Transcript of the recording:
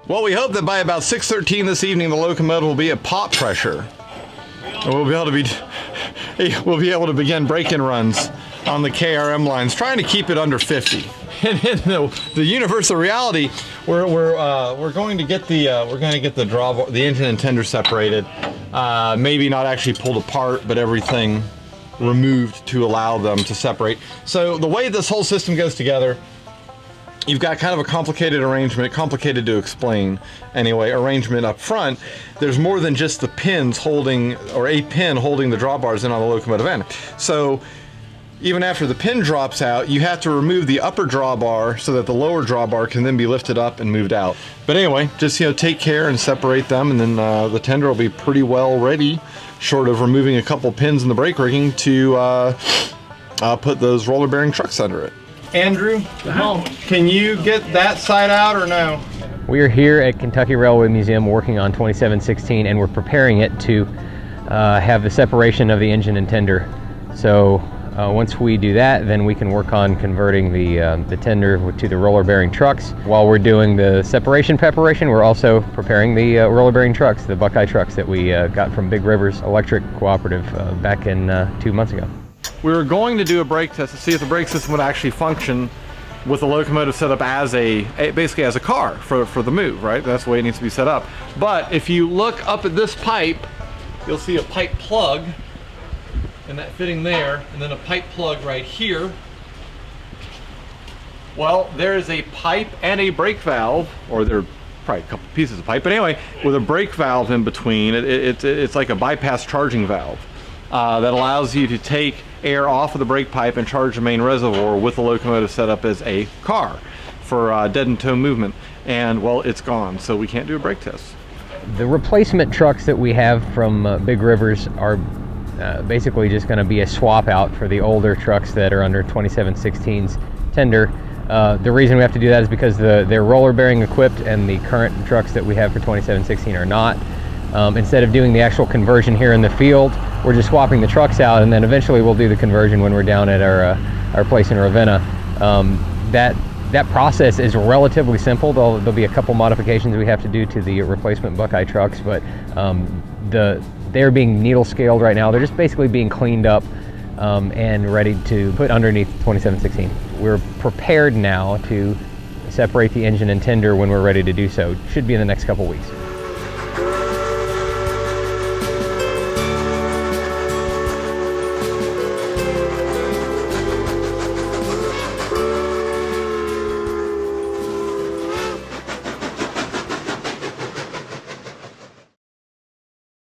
Well, we hope that by about 6:13 this evening, the locomotive will be at pop pressure. And we'll be able to begin break-in runs on the KRM lines, trying to keep it under 50. And in the universal reality, we're going to get the engine and tender separated. Maybe not actually pulled apart, but everything removed to allow them to separate. So the way this whole system goes together, you've got kind of a complicated arrangement, complicated to explain anyway, arrangement up front. There's more than just the pins holding, or a pin holding the drawbars in on the locomotive end. So even after the pin drops out, you have to remove the upper drawbar so that the lower drawbar can then be lifted up and moved out. But anyway, just take care and separate them, and then the tender will be pretty well ready, short of removing a couple pins in the brake rigging to put those roller bearing trucks under it. Andrew, can you get that side out or no? We are here at Kentucky Railway Museum working on 2716, and we're preparing it to have the separation of the engine and tender. So once we do that, then we can work on converting the tender to the roller bearing trucks. While we're doing the separation preparation, we're also preparing the roller bearing trucks, the Buckeye trucks that we got from Big Rivers Electric Cooperative back in 2 months ago. We were going to do a brake test to see if the brake system would actually function with the locomotive set up as basically as a car for the move, right? That's the way it needs to be set up. But if you look up at this pipe, you'll see a pipe plug, and that fitting there, and then a pipe plug right here. Well, there is a pipe and a brake valve, or there are probably a couple pieces of pipe, but anyway, with a brake valve in between. It's like a bypass charging valve that allows you to take air off of the brake pipe and charge the main reservoir with the locomotive set up as a car for dead and toe movement. And well, it's gone, so we can't do a brake test. The replacement trucks that we have from Big Rivers are basically just going to be a swap out for the older trucks that are under 2716's tender. The reason we have to do that is because they're roller bearing equipped, and the current trucks that we have for 2716 are not. Instead of doing the actual conversion here in the field, we're just swapping the trucks out, and then eventually we'll do the conversion when we're down at our place in Ravenna. That process is relatively simple. There'll be a couple modifications we have to do to the replacement Buckeye trucks, but they're being needle scaled right now. They're just basically being cleaned up and ready to put underneath 2716. We're prepared now to separate the engine and tender when we're ready to do so. Should be in the next couple weeks.